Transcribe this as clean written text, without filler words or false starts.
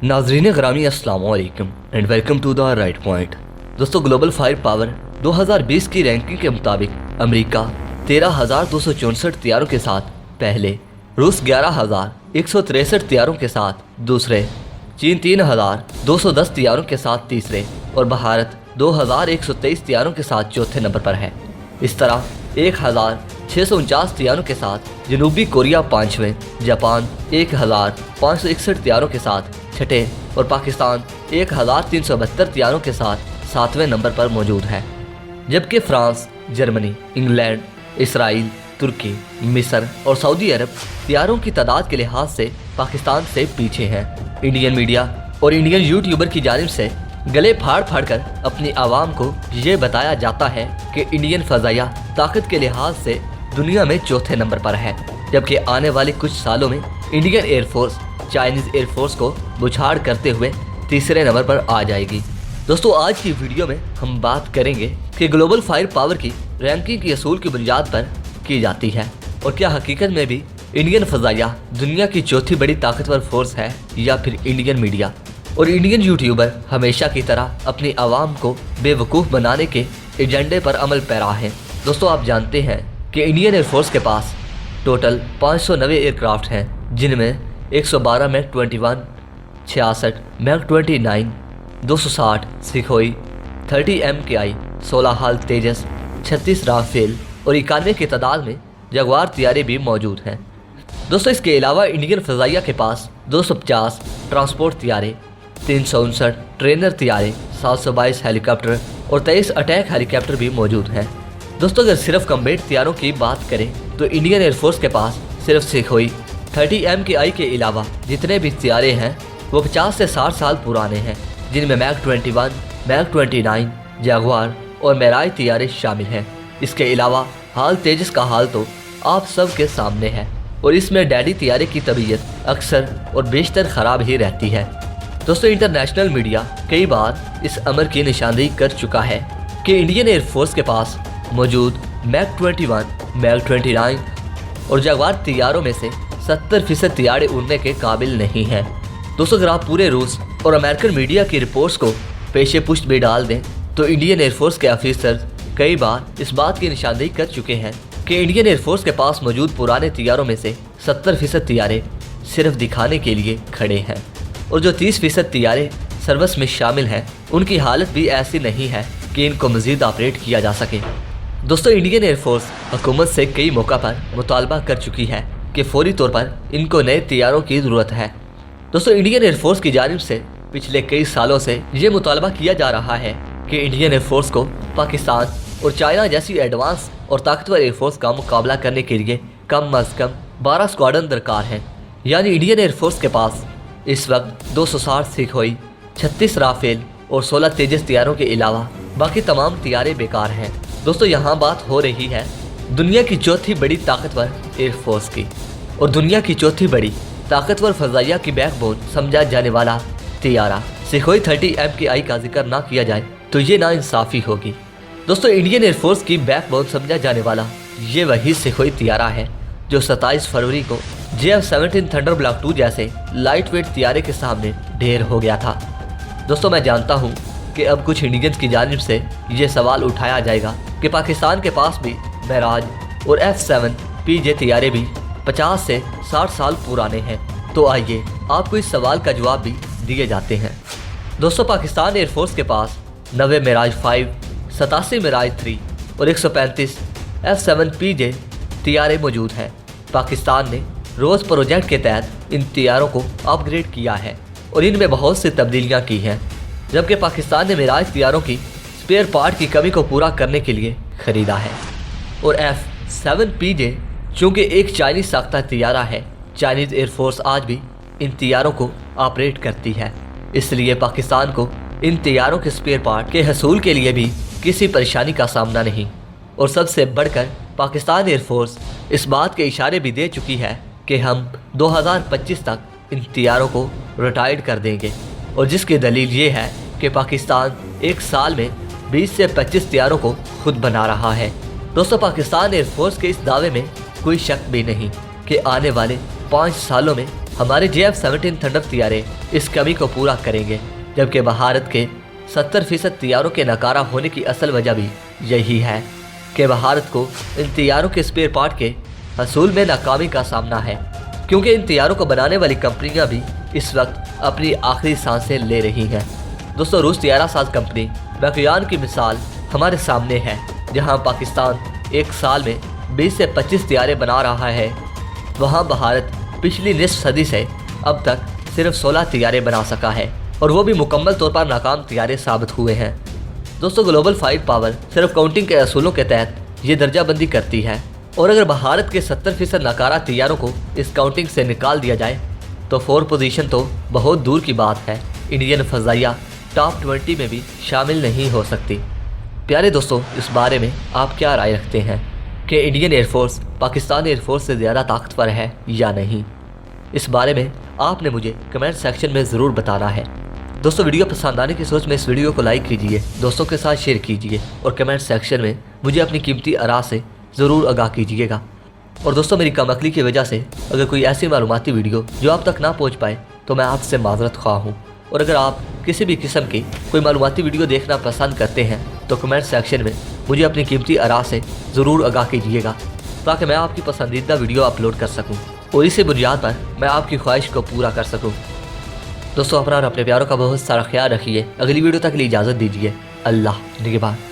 नाजरीन ग्रामी अस्सलाम वालेकुम and welcome to the right point. दोस्तों, ग्लोबल फायर पावर 2020 की रैंकिंग के मुताबिक अमेरिका 13,264 तैयारों के साथ पहले, रूस 11,163 तैयारों के साथ दूसरे, चीन 3,210 तैयारों के साथ तीसरे और भारत 2,123 तैयारों के साथ चौथे नंबर पर है। इस तरह 1,649 तैयारों के साथ जनूबी कोरिया पाँचवें, जापान 1,561 तैयारों के साथ छठे और पाकिस्तान 1,372 तैयारों के साथ सातवें नंबर पर मौजूद है। जबकि फ्रांस, जर्मनी, इंग्लैंड, इसराइल, तुर्की, मिस्र और सऊदी अरब तैयारों की तादाद के लिहाज से पाकिस्तान से पीछे हैं। इंडियन मीडिया और इंडियन यूट्यूबर की जानिब से गले फाड़ फाड़ कर अपनी आवाम को ये बताया जाता है कि इंडियन फ़ज़ाइया ताकत के लिहाज से दुनिया में चौथे नंबर पर है, जबकि आने वाले कुछ सालों में इंडियन एयरफोर्स चाइनीज़ एयरफोर्स को बुछाड़ करते हुए तीसरे नंबर पर आ जाएगी। दोस्तों, आज की वीडियो में हम बात करेंगे कि ग्लोबल फायर पावर की रैंकिंग की असूल की बुनियाद पर की जाती है और क्या हकीकत में भी इंडियन फ़ज़ाइया दुनिया की चौथी बड़ी ताकतवर फोर्स है या फिर इंडियन मीडिया और इंडियन यूट्यूबर हमेशा की तरह अपनी आवाम को बेवकूफ़ बनाने के एजेंडे पर अमल पैरा हैं। दोस्तों, आप जानते हैं कि इंडियन एयरफोर्स के पास टोटल 590 एयरक्राफ्ट हैं, जिनमें 112 मैक 21, 66 मैक 29, 260 सिखोई, 30 MKI, 16 हाल तेजस, 36 राफेल और 91 की तादाद में जगुआर तैयारे भी मौजूद हैं। दोस्तों, इसके अलावा इंडियन फ़ज़ाइया के पास 250 ट्रांसपोर्ट तैयारे, 359 ट्रेनर तैयारे, 722 हेलीकॉप्टर और 23 अटैक हेलीकॉप्टर भी मौजूद हैं। दोस्तों, अगर सिर्फ कम्बैट तैयारों की बात करें तो इंडियन एयरफोर्स के पास सिर्फ सिखोई 30 MKI के अलावा जितने भी तैयारे हैं वो 50 से 60 साल पुराने हैं, जिनमें मैक 21, मैक 29, जगुआर और मेराज तैयारे शामिल हैं। इसके अलावा हाल तेजस का हाल तो आप सब के सामने है और इसमें डैडी तैयारे की तबीयत अक्सर और बेशतर ख़राब ही रहती है। दोस्तों, इंटरनेशनल मीडिया कई बार इस अमर की निशानदेही कर चुका है कि इंडियन एयरफोर्स के पास मौजूद मैक 21, मैक 29 और जगुआर तैयारों में से 70% तैयारे उड़ने के काबिल नहीं हैं। दोस्तों, अगर आप पूरे रूस और अमेरिकन मीडिया की रिपोर्ट्स को पेशे पुष्ट भी डाल दें तो इंडियन एयरफोर्स के ऑफिसर कई बार इस बात की निशानदेही कर चुके हैं कि इंडियन एयरफोर्स के पास मौजूद पुराने तैयारों में से 70% तैयारे सिर्फ दिखाने के लिए खड़े हैं और जो 30% तैयारे सर्विस में शामिल हैं उनकी हालत भी ऐसी नहीं है कि इनको मज़ीद ऑपरेट किया जा सके। दोस्तों, इंडियन एयरफोर्स हुकूमत से कई मौक़ा पर मुतालबा कर चुकी है कि फौरी तौर पर इनको नए तैयारों की ज़रूरत है। दोस्तों, इंडियन एयरफोर्स की जानिब से पिछले कई सालों से ये मुतालबा किया जा रहा है कि इंडियन एयरफोर्स को पाकिस्तान और चाइना जैसी एडवांस और ताकतवर एयरफोर्स का मुकाबला करने के लिए कम अज़ कम 12 स्क्वाड्रन दरकार हैं। यानी इंडियन एयरफोर्स के पास इस वक्त 260 सिखोई, 36 राफेल और 16 तेजस तैयारों के अलावा बाकी तमाम तैयारे बेकार हैं। दोस्तों, यहाँ बात हो रही है दुनिया की चौथी बड़ी ताकतवर एयरफोर्स की और दुनिया की चौथी बड़ी ताकतवर फ़ज़ाइया की बैकबोन समझा जाने वाला तैयारा सिखोई 30 MKI का जिक्र ना किया जाए तो ये नाइंसाफ़ी होगी। दोस्तों, इंडियन एयरफोर्स की बैकबोन समझा जाने वाला ये वही सिखोई तैयारा है जो 27 फरवरी को JF-17 थंडर ब्लॉक 2 जैसे लाइट वेट तैयारे के सामने ढेर हो गया था। दोस्तों, मैं जानता हूँ कि अब कुछ इंडियंस की जानिब से ये सवाल उठाया जाएगा कि पाकिस्तान के पास भी मेराज और F-7 PJ तैयारे भी 50 से 60 साल पुराने हैं। तो आइए आपको इस सवाल का जवाब भी दिए जाते हैं। दोस्तों, पाकिस्तान एयरफोर्स के पास 90 मेराज 5, 87 मेराज 3 और 135 F-7 PJ तैयारे मौजूद हैं। पाकिस्तान ने रोज़ प्रोजेक्ट के तहत इन तैयारों को अपग्रेड किया है और इनमें बहुत सी तब्दीलियाँ की हैं, जबकि पाकिस्तान ने मेराज तैयारों की स्पेयर पार्ट की कमी को पूरा करने के लिए ख़रीदा है। और F-7 PJ चूँकि एक चाइनीज़ साख्ता तैयारा है, चाइनीज़ एयरफोर्स आज भी इन तैयारों को ऑपरेट करती है, इसलिए पाकिस्तान को इन तैयारों के स्पेयर पार्ट के हसूल के लिए भी किसी परेशानी का सामना नहीं। और सबसे बढ़कर पाकिस्तान एयरफोर्स इस बात के इशारे भी दे चुकी है कि हम 2025 तक इन तैयारों को रिटायर्ड कर देंगे और जिसकी दलील ये है कि पाकिस्तान एक साल में 20 से 25 तैयारों को खुद बना रहा है। दोस्तों, पाकिस्तान एयरफोर्स के इस दावे में कोई शक भी नहीं कि आने वाले 5 सालों में हमारे JF-17 थंडर तैयारे इस कमी को पूरा करेंगे, जबकि भारत के 70% तैयारों के नकारा होने की असल वजह भी यही है कि भारत को इन तैयारों के स्पेयर पार्ट के हसूल में नाकामी का सामना है, क्योंकि इन तैयारों को बनाने वाली कंपनियां भी इस वक्त अपनी आखिरी सांसें ले रही हैं। दोस्तों, रूस तैयारा साज कंपनी मैक्यान की मिसाल हमारे सामने है, जहां पाकिस्तान एक साल में 20 से 25 तैयारे बना रहा है, वहां भारत पिछली निस्फ सदी से अब तक सिर्फ 16 तैयारे बना सका है, और वो भी मुकम्मल तौर पर नाकाम तैयारे साबित हुए हैं। दोस्तों, ग्लोबल फायर पावर सिर्फ काउंटिंग के असूलों के तहत ये दर्जाबंदी करती है, और अगर भारत के 70% नाकारा तैयारों को इस काउंटिंग से निकाल दिया जाए तो 4 पोजीशन तो बहुत दूर की बात है, इंडियन फजाइया टॉप 20 में भी शामिल नहीं हो सकती। प्यारे दोस्तों, इस बारे में आप क्या राय रखते हैं कि इंडियन एयरफोर्स पाकिस्तान एयरफोर्स से ज़्यादा ताकतवर है या नहीं? इस बारे में आपने मुझे कमेंट सेक्शन में ज़रूर बताना है। दोस्तों, वीडियो पसंद आने की सोच में इस वीडियो को लाइक कीजिए, दोस्तों के साथ शेयर कीजिए और कमेंट सेक्शन में मुझे अपनी कीमती आरा से ज़रूर आगाह कीजिएगा। और दोस्तों, मेरी कमअक्ली की वजह से अगर कोई ऐसी मालूमाती वीडियो जो आप तक ना पहुंच पाए तो मैं आपसे माजरत ख्वाह हूँ। और अगर आप किसी भी किस्म की कोई मालूमाती वीडियो देखना पसंद करते हैं तो कमेंट सेक्शन में मुझे अपनी कीमती आरा से ज़रूर आगाह कीजिएगा, ताकि मैं आपकी पसंदीदा वीडियो अपलोड कर सकूँ और इसी बुनियाद पर मैं आपकी ख्वाहिश को पूरा कर सकूँ। दोस्तों, अपना और अपने प्यारों का बहुत सारा ख्याल रखिए। अगली वीडियो तक के लिए इजाज़त दीजिए। अल्लाह निगहबान।